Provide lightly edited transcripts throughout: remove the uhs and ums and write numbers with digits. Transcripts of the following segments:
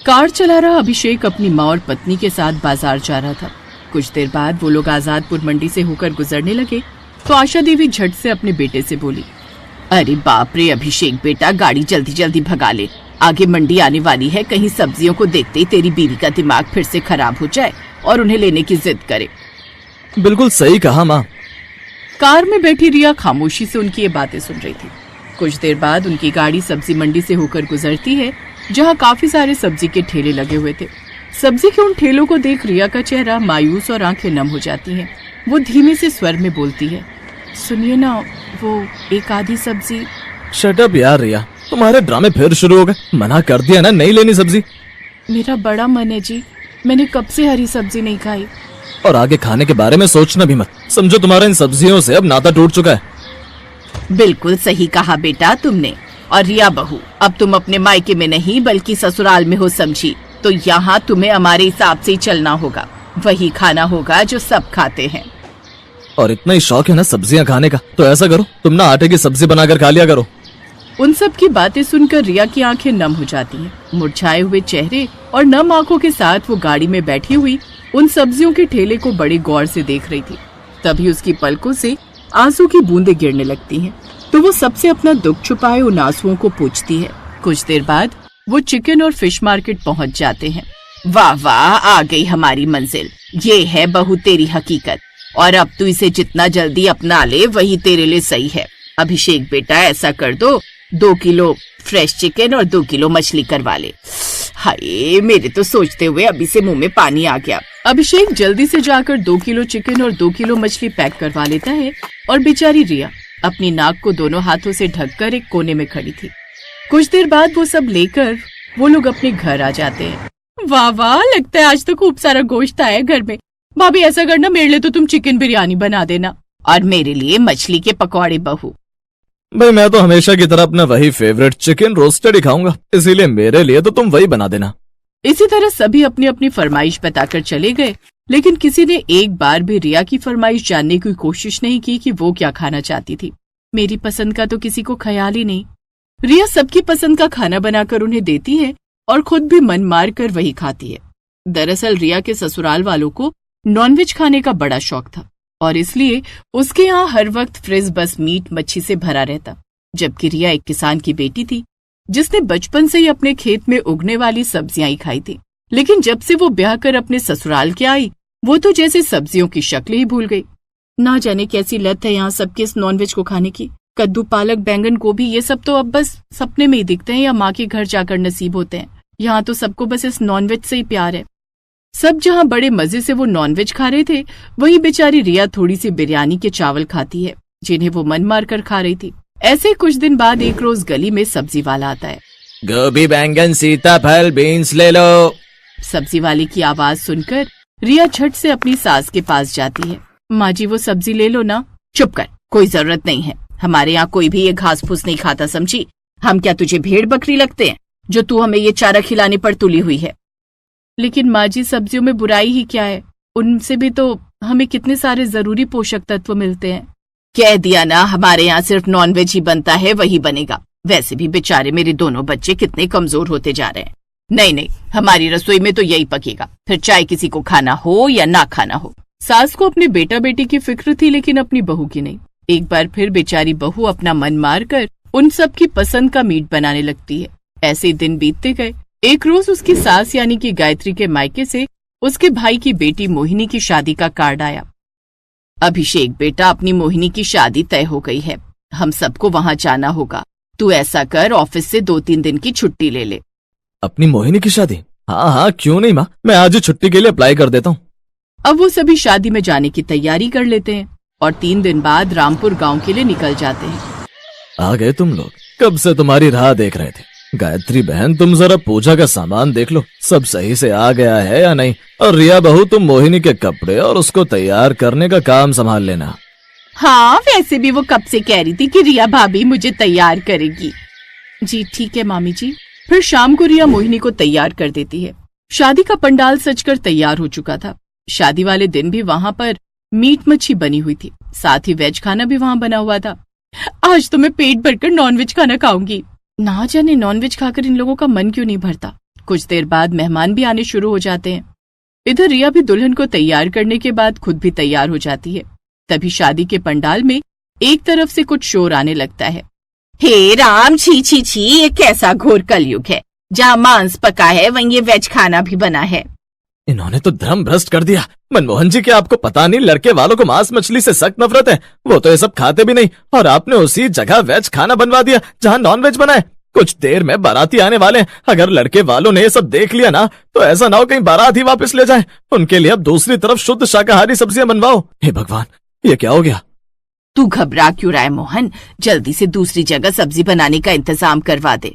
Car चला रहा अभिषेक अपनी माँ और पत्नी के साथ बाजार जा रहा था। कुछ देर बाद वो लोग आजादपुर मंडी से होकर गुजरने लगे तो आशा देवी झट से अपने बेटे से बोली, अरे बाप रे अभिषेक बेटा, गाड़ी जल्दी जल्दी भगा ले, आगे मंडी आने वाली है, कहीं सब्जियों को देखते ही तेरी बीवी का दिमाग फिर से खराब हो जाए और उन्हें लेने की जिद करे। बिल्कुल सही कहा माँ। कार में बैठी रिया खामोशी से उनकी ये बातें सुन रही थी। कुछ देर बाद उनकी गाड़ी सब्जी मंडी से होकर गुजरती है जहाँ काफी सारे सब्जी के ठेले लगे हुए थे। सब्जी के उन ठेलों को देख रिया का चेहरा मायूस और आंखें नम हो जाती हैं। वो धीमे से स्वर में बोलती है, सुनिए ना, वो एक आधी सब्जी। शट अप यार रिया, तुम्हारे ड्रामे फिर शुरू हो गए। मना कर दिया ना नहीं लेनी सब्जी। मेरा बड़ा मन है जी, मैंने कब से हरी सब्जी नहीं खाई। और आगे खाने के बारे में सोचना भी मत, समझो तुम्हारा इन सब्जियों से अब नाता टूट चुका है। बिल्कुल सही कहा बेटा तुमने। और रिया बहू, अब तुम अपने मायके में नहीं बल्कि ससुराल में हो समझी, तो यहाँ तुम्हें हमारे हिसाब से ही चलना होगा, वही खाना होगा जो सब खाते हैं। और इतना ही शौक है ना सब्जियां खाने का, तो ऐसा करो तुम ना आटे की सब्जी बनाकर खा लिया करो। उन सब की बातें सुनकर रिया की आंखें नम हो जाती हैं। मुरझाए हुए चेहरे और नम आंखों के साथ वो गाड़ी में बैठी हुई उन सब्जियों के ठेले को बड़े गौर से देख रही थी। तभी उसकी पलकों से आंसू की बूंदें गिरने लगती हैं, तो वो सबसे अपना दुख छुपाए उन आंसुओं को पूछती है। कुछ देर बाद वो चिकन और फिश मार्केट पहुंच जाते हैं। वाह वाह, आ गई हमारी मंजिल, ये है बहू तेरी हकीकत, और अब तू इसे जितना जल्दी अपना ले वही तेरे लिए सही है। अभिषेक बेटा ऐसा कर दो, 2 किलो फ्रेश चिकन और 2 किलो मछली करवा ले। हाय, मेरे तो सोचते हुए अभी से मुंह में पानी आ गया। अभिषेक जल्दी से जाकर 2 किलो चिकन और 2 किलो मछली पैक करवा लेता है और बेचारी रिया अपनी नाक को दोनों हाथों से ढककर एक कोने में खड़ी थी। कुछ देर बाद वो सब लेकर वो लोग अपने घर आ जाते हैं। वाह वाह, लगता है आज तो खूब सारा गोश्त आया घर में। भाभी ऐसा करना, मेरे लिए तो तुम चिकन बिरयानी बना देना और मेरे लिए मछली के पकौड़े बहू। भाई मैं तो हमेशा की तरह अपना वही फेवरेट चिकन रोस्टेड ही खाऊंगा, इसीलिए मेरे लिए तो तुम वही बना देना। इसी तरह सभी अपनी अपनी फरमाइश बताकर चले गए, लेकिन किसी ने एक बार भी रिया की फरमाइश जानने की कोशिश नहीं की कि वो क्या खाना चाहती थी। मेरी पसंद का तो किसी को ख्याल ही नहीं। रिया सबकी पसंद का खाना बनाकर उन्हें देती है और खुद भी मन मार कर वही खाती है। दरअसल रिया के ससुराल वालों को नॉनवेज खाने का बड़ा शौक था और इसलिए उसके यहाँ हर वक्त फ्रिज बस मीट मच्छी से भरा रहता। जबकि रिया एक किसान की बेटी थी जिसने बचपन से ही अपने खेत में उगने वाली सब्जियां ही खाई थी, लेकिन जब से वो ब्याह कर अपने ससुराल के आई वो तो जैसे सब्जियों की शक्ल ही भूल गई। ना जाने कैसी लत है यहाँ सबके इस नॉनवेज को खाने की। कद्दू, पालक, बैंगन, गोभी, ये सब तो अब बस सपने में ही दिखते हैं या माँ के घर जाकर नसीब होते हैं। यहाँ तो सबको बस इस नॉनवेज से ही प्यार है। सब जहाँ बड़े मजे से वो नॉनवेज खा रहे थे, वही बेचारी रिया थोड़ी सी बिरयानी के चावल खाती है जिन्हें वो मन मार कर खा रही थी। ऐसे कुछ दिन बाद एक रोज गली में सब्जी वाला आता है। गोभी, बैंगन, सीताफल, बीन्स ले लो। सब्जी वाले की आवाज सुनकर रिया झट से अपनी सास के पास जाती है। माँ जी वो सब्जी ले लो ना। चुप कर, कोई जरूरत नहीं है, हमारे यहाँ कोई भी ये घास फूस नहीं खाता समझी। हम क्या तुझे भेड़ बकरी लगते हैं जो तू हमें ये चारा खिलाने पर तुली हुई है। लेकिन माँ जी सब्जियों में बुराई ही क्या है, उनसे भी तो हमें कितने सारे जरूरी पोषक तत्व मिलते हैं। कह दिया ना, हमारे यहाँ सिर्फ नॉनवेज ही बनता है, वही बनेगा। वैसे भी बेचारे मेरे दोनों बच्चे कितने कमजोर होते जा रहे हैं। नहीं नहीं, हमारी रसोई में तो यही पकेगा, फिर चाहे किसी को खाना हो या ना खाना हो। सास को अपने बेटा बेटी की फिक्र थी लेकिन अपनी बहू की नहीं। एक बार फिर बेचारी बहू अपना मन मार कर उन सब की पसंद का मीट बनाने लगती है। ऐसे दिन बीतते गए। एक रोज उसकी सास यानी कि गायत्री के मायके से उसके भाई की बेटी मोहिनी की शादी का कार्ड आया। अभिषेक बेटा, अपनी मोहिनी की शादी तय हो गई है, हम सबको वहाँ जाना होगा। तू ऐसा कर, ऑफिस से 2-3 दिन की छुट्टी ले ले। अपनी मोहिनी की शादी? हाँ हाँ, क्यों नहीं माँ, मैं आज ही छुट्टी के लिए अप्लाई कर देता हूँ। अब वो सभी शादी में जाने की तैयारी कर लेते हैं और 3 दिन बाद रामपुर गांव के लिए निकल जाते हैं। आ गए तुम लोग, कब से तुम्हारी राह देख रहे थे। गायत्री बहन, तुम जरा पूजा का सामान देख लो, सब सही से आ गया है या नहीं। और रिया बहू, तुम मोहिनी के कपड़े और उसको तैयार करने का काम संभाल लेना। हाँ, वैसे भी वो कब से कह रही थी कि रिया भाभी मुझे तैयार करेगी। जी ठीक है मामी जी। फिर शाम को रिया मोहिनी को तैयार कर देती है। शादी का पंडाल सजकर तैयार हो चुका था। शादी वाले दिन भी वहाँ पर मीट मच्छी बनी हुई थी, साथ ही वेज खाना भी वहाँ बना हुआ था। आज तो मैं पेट भरकर नॉनवेज खाना खाऊंगी। ना जाने नॉनवेज खाकर इन लोगों का मन क्यों नहीं भरता। कुछ देर बाद मेहमान भी आने शुरू हो जाते हैं। इधर रिया भी दुल्हन को तैयार करने के बाद खुद भी तैयार हो जाती है। तभी शादी के पंडाल में एक तरफ से कुछ शोर आने लगता है। हे राम, छी छी छी, ये कैसा घोर कलयुग है। जहाँ मांस पका है वहीं ये वेज खाना भी बना है। इन्होंने तो धर्म भ्रष्ट कर दिया। मनमोहन जी, क्या आपको पता नहीं लड़के वालों को मांस मछली से सख्त नफरत है? वो तो ये सब खाते भी नहीं, और आपने उसी जगह वेज खाना बनवा दिया जहाँ नॉन वेज बना है। कुछ देर में बाराती आने वाले हैं। अगर लड़के वालों ने ये सब देख लिया ना, तो ऐसा ना हो कहीं बारात ही वापस ले जाए। उनके लिए अब दूसरी तरफ शुद्ध शाकाहारी सब्जियां बनवाओ। हे भगवान, ये क्या हो गया? तू घबरा क्यों रहा है मोहन? जल्दी से दूसरी जगह सब्जी बनाने का इंतजाम करवा दे।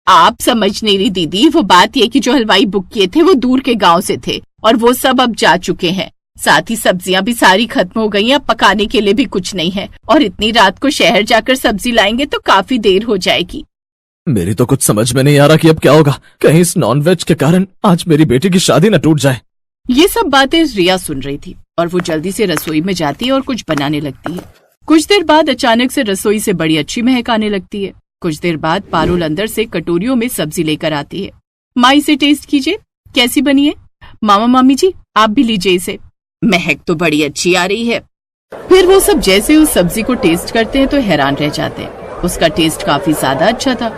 आप समझ नहीं रही दीदी, वो बात ये कि जो हलवाई बुक किए थे वो दूर के गांव से थे और वो सब अब जा चुके हैं। साथ ही सब्जियां भी सारी खत्म हो गई हैं, अब पकाने के लिए भी कुछ नहीं है, और इतनी रात को शहर जाकर सब्जी लाएंगे तो काफी देर हो जाएगी। मेरी तो कुछ समझ में नहीं आ रहा कि अब क्या होगा। कहीं इस नॉन वेज के कारण आज मेरी बेटी की शादी न टूट जाए। ये सब बातें रिया सुन रही थी और वो जल्दी से रसोई में जाती है और कुछ बनाने लगती है। कुछ देर बाद अचानक से रसोई से बड़ी अच्छी महक आने लगती है। कुछ देर बाद पारुल अंदर से कटोरियों में सब्जी लेकर आती है। माँ, इसे टेस्ट कीजिए, कैसी बनी है? मामा मामी जी, आप भी लीजिए इसे। महक तो बड़ी अच्छी आ रही है। फिर वो सब जैसे उस सब्जी को टेस्ट करते हैं तो हैरान रह जाते हैं। उसका टेस्ट काफी ज्यादा अच्छा था।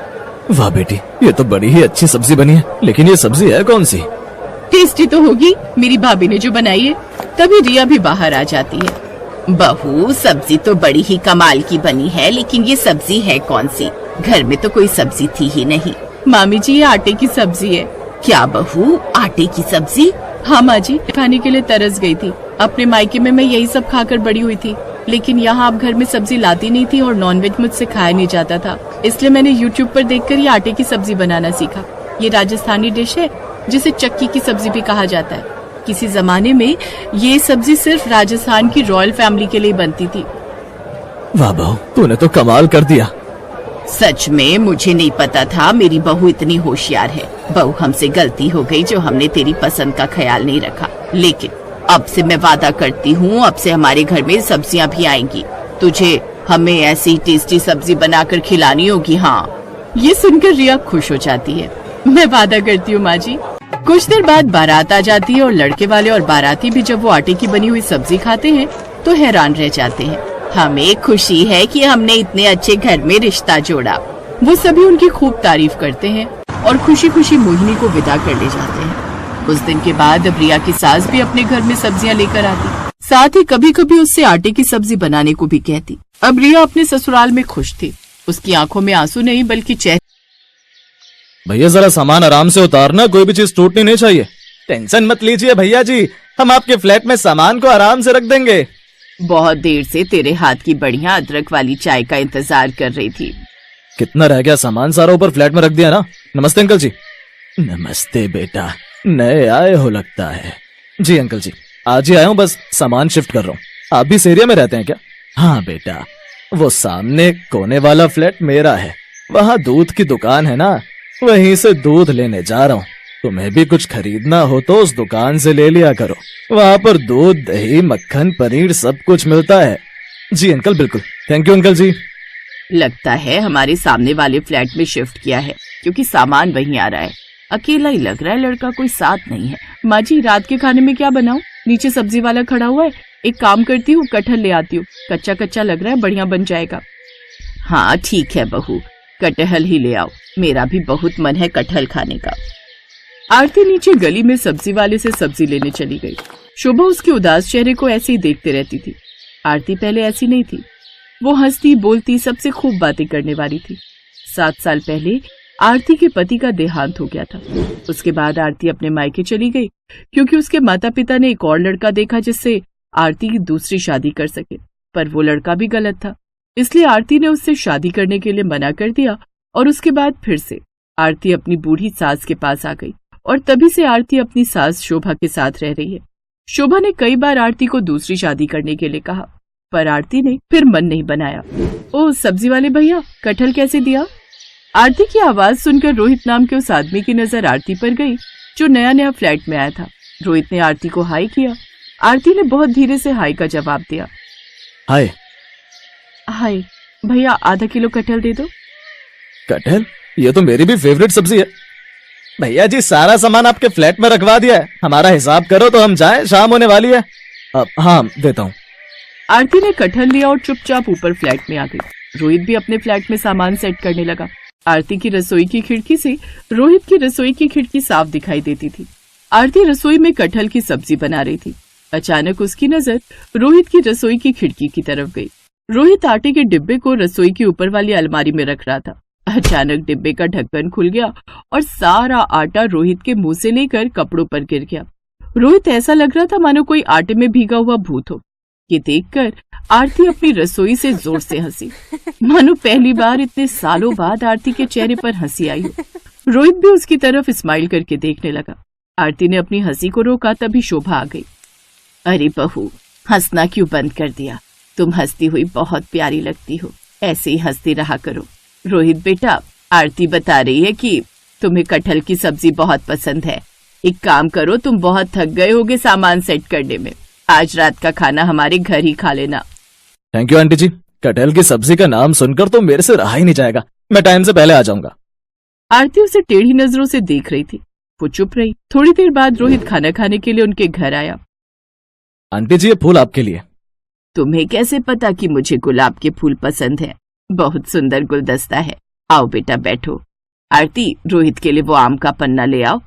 वाह बेटी, ये तो बड़ी ही अच्छी सब्जी बनी है, लेकिन ये सब्जी है कौन सी? टेस्टी तो होगी, मेरी भाभी ने जो बनाई है। तभी रिया भी बाहर आ जाती है। बहू, सब्जी तो बड़ी ही कमाल की बनी है, लेकिन ये सब्जी है कौन सी? घर में तो कोई सब्जी थी ही नहीं। मामी जी, ये आटे की सब्जी है। क्या बहू, आटे की सब्जी? हाँ माँ जी, खाने के लिए तरस गई थी। अपने मायके में मैं यही सब खाकर बड़ी हुई थी, लेकिन यहाँ आप घर में सब्जी लाती नहीं थी और नॉनवेज मुझसे खाया नहीं जाता था, इसलिए मैंने YouTube पर देखकर ये आटे की सब्जी बनाना सीखा। ये राजस्थानी डिश है जिसे चक्की की सब्जी भी कहा जाता है। किसी जमाने में ये सब्जी सिर्फ राजस्थान की रॉयल फैमिली के लिए बनती थी। वाह बहू, तूने तो कमाल कर दिया। सच में मुझे नहीं पता था मेरी बहू इतनी होशियार है। बहू, हमसे गलती हो गई जो हमने तेरी पसंद का ख्याल नहीं रखा, लेकिन अब से मैं वादा करती हूँ, अब से हमारे घर में सब्जियाँ भी आएंगी। तुझे हमें ऐसी टेस्टी सब्जी बनाकर खिलानी होगी। हाँ। ये सुनकर रिया खुश हो जाती है। मैं वादा करती हूँ माँ जी। कुछ देर बाद बारात आ जाती है और लड़के वाले और बाराती भी जब वो आटे की बनी हुई सब्जी खाते हैं तो हैरान रह जाते हैं। हमें खुशी है कि हमने इतने अच्छे घर में रिश्ता जोड़ा। वो सभी उनकी खूब तारीफ करते हैं और खुशी खुशी मोहिनी को विदा कर ले जाते हैं। कुछ दिन के बाद अब रिया की सास भी अपने घर में सब्जियां लेकर आती, साथ ही कभी कभी उससे आटे की सब्जी बनाने को भी कहती। अब रिया अपने ससुराल में खुश थी। उसकी आंखों में आंसू नहीं बल्कि चेहरे। भैया जरा सामान आराम से उतारना, कोई भी चीज टूटनी नहीं चाहिए। टेंशन मत लीजिए भैया जी, हम आपके फ्लैट में सामान को आराम से रख देंगे। बहुत देर से तेरे हाथ की बढ़िया अदरक वाली चाय का इंतजार कर रही थी। कितना रह गया सामान? सारा ऊपर फ्लैट में रख दिया ना? नमस्ते अंकल जी। नमस्ते बेटा, नए आए हो लगता है। जी अंकल जी, आज ही आया हूँ, बस सामान शिफ्ट कर रहा हूँ। आप भी इस एरिया में रहते हैं क्या? हाँ बेटा, वो सामने कोने वाला फ्लैट मेरा है, वहाँ दूध की दुकान है ना, वहीं से दूध लेने जा रहा हूँ। तुम्हें भी कुछ खरीदना हो तो उस दुकान से ले लिया करो, वहाँ पर दूध, दही, मक्खन, पनीर सब कुछ मिलता है। जी अंकल, बिल्कुल, थैंक यू अंकल जी। लगता है हमारे सामने वाले फ्लैट में शिफ्ट किया है, क्योंकि सामान वहीं आ रहा है। अकेला ही लग रहा है, लड़का कोई साथ नहीं है। माँ जी, रात के खाने में क्या बनाऊं? नीचे सब्जी वाला खड़ा हुआ है, एक काम करती हूँ, कटहल ले आती हूँ। कच्चा कच्चा लग रहा है, बढ़िया बन जाएगा। हाँ ठीक है बहू, कटहल ही ले आओ, मेरा भी बहुत मन है कटहल खाने का। आरती नीचे गली में सब्जी वाले से सब्जी लेने चली गई। शोभा उसके उदास चेहरे को ऐसे ही देखते रहती थी। आरती पहले ऐसी नहीं थी, वो हंसती बोलती सबसे खूब बातें करने वाली थी। 7 साल पहले आरती के पति का देहांत हो गया था। उसके बाद आरती अपने मायके चली गई, क्योंकि उसके माता पिता ने एक और लड़का देखा जिससे आरती की दूसरी शादी कर सके, पर वो लड़का भी गलत था, इसलिए आरती ने उससे शादी करने के लिए मना कर दिया। और उसके बाद फिर से आरती अपनी बूढ़ी सास के पास आ गई और तभी से आरती अपनी सास शोभा के साथ रह रही है। शोभा ने कई बार आरती को दूसरी शादी करने के लिए कहा, पर आरती ने फिर मन नहीं बनाया। ओ सब्जी वाले भैया, कटहल कैसे दिया? आरती की आवाज सुनकर रोहित नाम के उस आदमी की नजर आरती पर गई जो नया नया फ्लैट में आया था। रोहित ने आरती को हाय किया। आरती ने बहुत धीरे से हाय का जवाब दिया। हाय। हाय भैया, आधा किलो कटहल दे दो। कटहल? ये तो मेरी भी फेवरेट सब्जी है। भैया जी सारा सामान आपके फ्लैट में रखवा दिया है, हमारा हिसाब करो तो हम जाएं, शाम होने वाली है। हाँ देता हूँ। आरती ने कटहल लिया और चुपचाप ऊपर फ्लैट में आ गई। रोहित भी अपने फ्लैट में सामान सेट करने लगा। आरती की रसोई की खिड़की से रोहित की रसोई की खिड़की साफ दिखाई देती थी। आरती रसोई में कटहल की सब्जी बना रही थी। अचानक उसकी नजर रोहित की रसोई की खिड़की की तरफ गई। रोहित आटे के डिब्बे को रसोई की ऊपर वाली अलमारी में रख रहा था। अचानक डिब्बे का ढक्कन खुल गया और सारा आटा रोहित के मुंह से लेकर कपड़ों पर गिर गया। रोहित ऐसा लग रहा था मानो कोई आटे में भीगा हुआ भूत हो। ये देखकर आरती अपनी रसोई से जोर से हंसी, मानो पहली बार इतने सालों बाद आरती के चेहरे पर हंसी आई हो। रोहित भी उसकी तरफ स्माइल करके देखने लगा। आरती ने अपनी हंसी को रोका, तभी शोभा आ गई। अरे बहू, हंसना क्यों बंद कर दिया? तुम हंसती हुई बहुत प्यारी लगती हो, ऐसे ही हंसती रहा करो। रोहित बेटा, आरती बता रही है कि तुम्हें कटहल की सब्जी बहुत पसंद है। एक काम करो, तुम बहुत थक गए होगे सामान सेट करने में, आज रात का खाना हमारे घर ही खा लेना। थैंक यू आंटी जी, कटहल की सब्जी का नाम सुनकर तो मेरे से रहा ही नहीं जाएगा। मैं टाइम से पहले आ जाऊंगा। आरती उसे टेढ़ी नजरों से देख रही थी। वो चुप रही। थोड़ी देर बाद रोहित खाना खाने के लिए उनके घर आया। आंटी जी, ये फूल आपके लिए। तुम्हें कैसे पता कि मुझे गुलाब के फूल पसंद है? बहुत सुंदर गुलदस्ता है। आओ बेटा बैठो। आरती, रोहित के लिए वो आम का पन्ना ले आओ।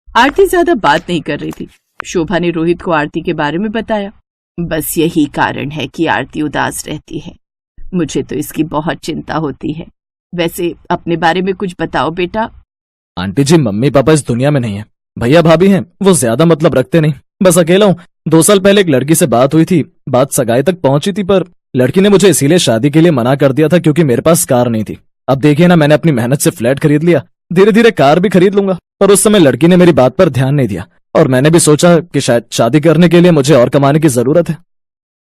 आरती ज्यादा बात नहीं कर रही थी। शोभा ने रोहित को आरती के बारे में बताया। बस यही कारण है कि आरती उदास रहती है। मुझे तो इसकी बहुत चिंता होती है। वैसे अपने बारे में कुछ बताओ बेटा। आंटी जी, मम्मी पापा इस दुनिया में नहीं है। भैया भाभी हैं, वो ज्यादा मतलब रखते नहीं। बस अकेला हूँ। 2 साल पहले एक लड़की से बात हुई थी। बात सगाई तक पहुंची थी, पर लड़की ने मुझे इसीलिए शादी के लिए मना कर दिया था क्योंकि मेरे पास कार नहीं थी। अब देखिए ना, मैंने अपनी मेहनत से फ्लैट खरीद लिया, धीरे धीरे कार भी खरीद लूंगा। पर उस समय लड़की ने मेरी बात पर ध्यान नहीं दिया और मैंने भी सोचा कि शायद शादी करने के लिए मुझे और कमाने की जरूरत है।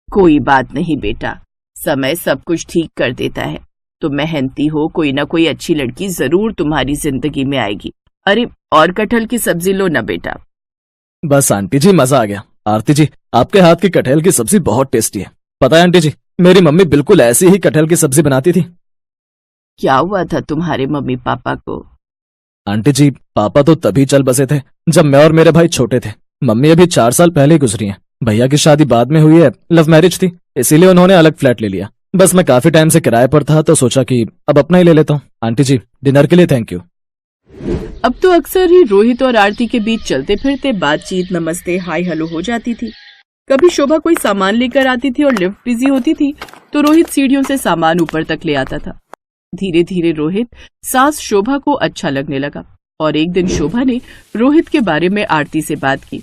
कोई बात नहीं बेटा, समय सब कुछ ठीक कर देता है। तुम मेहनती हो, कोई ना कोई अच्छी लड़की जरूर तुम्हारी जिंदगी में आएगी। अरे और कटहल की सब्जी लो ना बेटा। बस आंटी जी, मजा आ गया। आरती जी, आपके हाथ की कटहल की सब्जी बहुत टेस्टी है। पता है आंटी जी, मेरी मम्मी बिल्कुल ऐसी ही कटहल की सब्जी बनाती थी। क्या हुआ था तुम्हारे मम्मी पापा को? आंटी जी, पापा तो तभी चल बसे थे जब मैं और मेरे भाई छोटे थे। मम्मी अभी 4 साल पहले ही गुजरी हैं। भैया की शादी बाद में हुई है, लव मैरिज थी, इसीलिए उन्होंने अलग फ्लैट ले लिया। बस मैं काफी टाइम से किराए पर था तो सोचा कि अब अपना ही ले लेता हूँ। आंटी जी, डिनर के लिए थैंक यू। अब तो अक्सर ही रोहित और आरती के बीच चलते फिरते बातचीत, नमस्ते, हाय हेलो हो जाती थी। कभी शोभा कोई सामान लेकर आती थी और लिफ्ट बिजी होती थी तो रोहित सीढ़ियों से सामान ऊपर तक ले आता था। धीरे धीरे रोहित सास शोभा को अच्छा लगने लगा और एक दिन शोभा ने रोहित के बारे में आरती से बात की।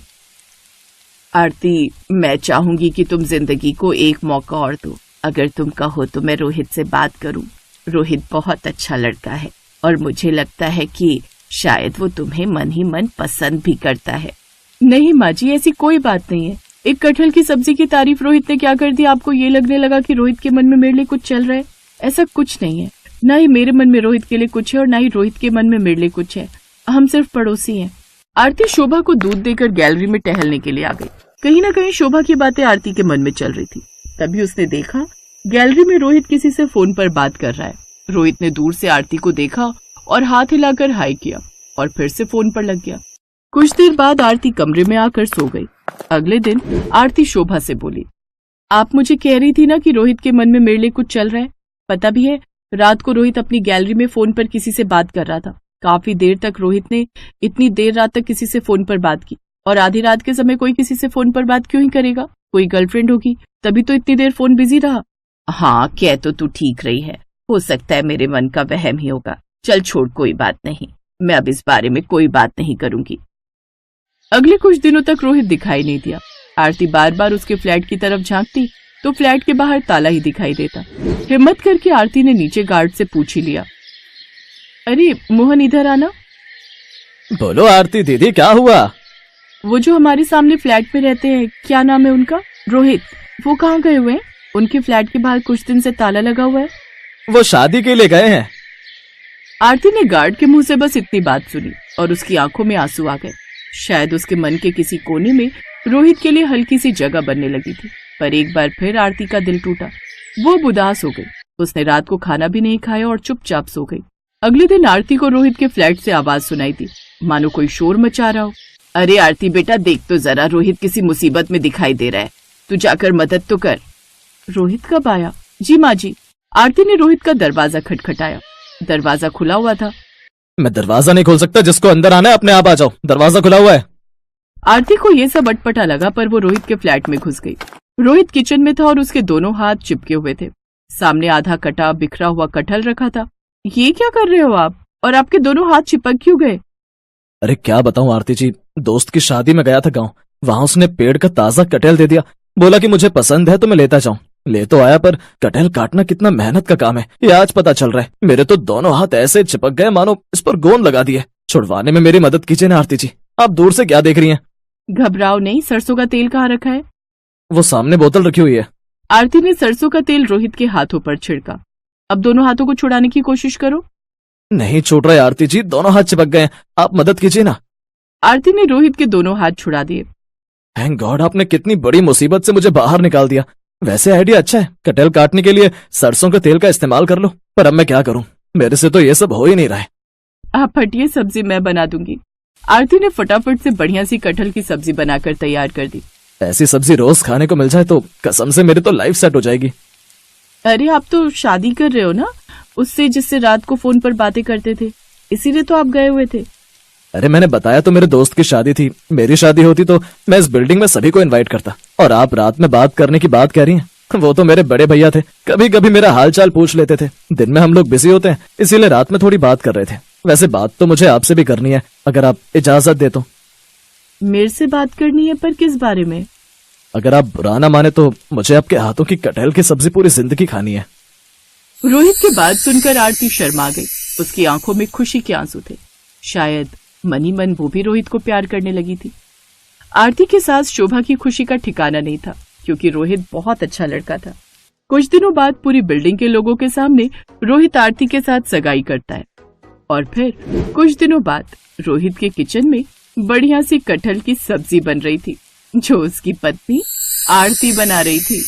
आरती, मैं चाहूंगी कि तुम जिंदगी को एक मौका और दो। अगर तुम कहो तो मैं रोहित से बात करूं। रोहित बहुत अच्छा लड़का है और मुझे लगता है कि शायद वो तुम्हें मन ही मन पसंद भी करता है। नहीं माँ जी, ऐसी कोई बात नहीं है। एक कटहल की सब्जी की तारीफ रोहित ने क्या कर दी, आपको ये लगने लगा कि रोहित के मन में मेरे लिए कुछ चल रहा है? ऐसा कुछ नहीं है। ना ही मेरे मन में रोहित के लिए कुछ है और ना ही रोहित के मन में मेरे लिए कुछ है। हम सिर्फ पड़ोसी हैं। आरती शोभा को दूध देकर गैलरी में टहलने के लिए आ गई। कहीं ना कहीं शोभा की बातें आरती के मन में चल रही थी। तभी उसने देखा गैलरी में रोहित किसी से फोन पर बात कर रहा है। रोहित ने दूर से आरती को देखा और हाथ हिलाकर हाय किया और फिर से फोन पर लग गया। कुछ देर बाद आरती कमरे में आकर सो गई। अगले दिन आरती शोभा से बोली, आप मुझे कह रही थी ना कि रोहित के मन में मेरे लिए कुछ चल रहा है। पता भी है, रात को रोहित अपनी गैलरी में फोन पर किसी से बात कर रहा था। काफी देर तक रोहित ने इतनी देर रात तक किसी से फोन पर बात की। और आधी रात के समय कोई किसी से फोन पर बात क्यों ही करेगा? कोई गर्लफ्रेंड होगी, तभी तो इतनी देर फोन बिजी रहा। हाँ, कह तो तू ठीक रही है। हो सकता है मेरे मन का वहम ही होगा। चल छोड़, कोई बात नहीं। मैं अब इस बारे में कोई बात नहीं करूंगी। अगले कुछ दिनों तक रोहित दिखाई नहीं दिया। आरती बार बार उसके फ्लैट की तरफ झांकती तो फ्लैट के बाहर ताला ही दिखाई देता। हिम्मत करके आरती ने नीचे गार्ड से पूछ ही लिया, अरे मोहन इधर आना। बोलो आरती दीदी, क्या हुआ? वो जो हमारे सामने फ्लैट में रहते हैं, क्या नाम है उनका? रोहित। वो कहाँ गए हुए हैं? उनके फ्लैट के बाहर कुछ दिन से ताला लगा हुआ है। वो शादी के लिए गए हैं। आरती ने गार्ड के मुंह से बस इतनी बात सुनी और उसकी आंखों में आंसू आ गए। शायद उसके मन के किसी कोने में रोहित के लिए हल्की सी जगह बनने लगी थी। पर एक बार फिर आरती का दिल टूटा। वो उदास हो गई। उसने रात को खाना भी नहीं खाया और चुपचाप सो गई। अगले दिन आरती को रोहित के फ्लैट से आवाज सुनाई दी। मानो कोई शोर मचा रहा हो। अरे आरती बेटा, देख तो जरा, रोहित किसी मुसीबत में दिखाई दे रहा है, तू जाकर मदद तो कर। रोहित कब आया? जी माँ जी। आरती ने रोहित का दरवाजा खटखटाया। दरवाजा खुला हुआ था। मैं दरवाजा नहीं खोल सकता, जिसको अंदर आना है अपने आप आ जाओ, दरवाजा खुला हुआ है। आरती को ये सब अटपटा लगा, पर वो रोहित के फ्लैट में घुस गई। रोहित किचन में था और उसके दोनों हाथ चिपके हुए थे। सामने आधा कटा बिखरा हुआ कटहल रखा था। ये क्या कर रहे हो आप? और आपके दोनों हाथ चिपक क्यों गए? अरे क्या बताऊं आरती जी, दोस्त की शादी में गया था गांव, वहां उसने पेड़ का ताजा कटहल दे दिया, बोला कि मुझे पसंद है तो मैं लेता जाऊं। ले तो आया, पर कटहल काटना कितना मेहनत का काम है ये आज पता चल रहा है। मेरे तो दोनों हाथ ऐसे चिपक गए मानो इस पर गोंद लगा दिए। छुड़वाने में मेरी मदद कीजिए ना आरती जी, आप दूर से क्या देख रही हैं? घबराओ नहीं, सरसों का तेल कहाँ रखा है? वो सामने बोतल रखी हुई है। आरती ने सरसों का तेल रोहित के हाथों पर छिड़का। अब दोनों हाथों को छुड़ाने की कोशिश करो। नहीं छूट रहे आरती जी, दोनों हाथ चिपक गए, आप मदद कीजिए ना। आरती ने रोहित के दोनों हाथ छुड़ा दिए। थैंक गॉड, आपने कितनी बड़ी मुसीबत से मुझे बाहर निकाल दिया। वैसे आइडिया अच्छा है, कटहल काटने के लिए सरसों के तेल का इस्तेमाल कर लो, पर अब मैं क्या करूं, मेरे से तो ये सब हो ही नहीं रहा है। आप हटिए, सब्जी मैं बना दूंगी। आरती ने फटाफट से बढ़िया सी कटहल की सब्जी बनाकर तैयार कर दी। ऐसी सब्जी रोज खाने को मिल जाए तो कसम से मेरी तो लाइफ सेट हो जाएगी। अरे आप तो शादी कर रहे हो ना उससे, जिससे रात को फोन पर बातें करते थे, इसीलिए तो आप गए हुए थे। अरे मैंने बताया तो मेरे दोस्त की शादी थी, मेरी शादी होती तो मैं इस बिल्डिंग में सभी को इनवाइट करता, और आप रात में बात करने की बात कह रही हैं। वो तो मेरे बड़े भैया थे, कभी कभी मेरा हालचाल पूछ लेते थे। दिन में हम लोग बिजी होते हैं, इसीलिए रात में थोड़ी बात कर रहे थे। वैसे बात तो मुझे आपसे भी करनी है, अगर आप इजाजत दे तो। मेरे से बात करनी है, पर किस बारे में? अगर आप बुरा ना माने तो मुझे आपके हाथों की कटहल की सब्जी पूरी जिंदगी खानी है। रोहित की बात सुनकर आरती शर्मा गई। उसकी आंखों में खुशी के आंसू थे। शायद मनी मन वो भी रोहित को प्यार करने लगी थी। आरती के साथ शोभा की खुशी का ठिकाना नहीं था, क्योंकि रोहित बहुत अच्छा लड़का था। कुछ दिनों बाद पूरी बिल्डिंग के लोगों के सामने रोहित आरती के साथ सगाई करता है, और फिर कुछ दिनों बाद रोहित के किचन में बढ़िया सी कटहल की सब्जी बन रही थी, जो उसकी पत्नी आरती बना रही थी।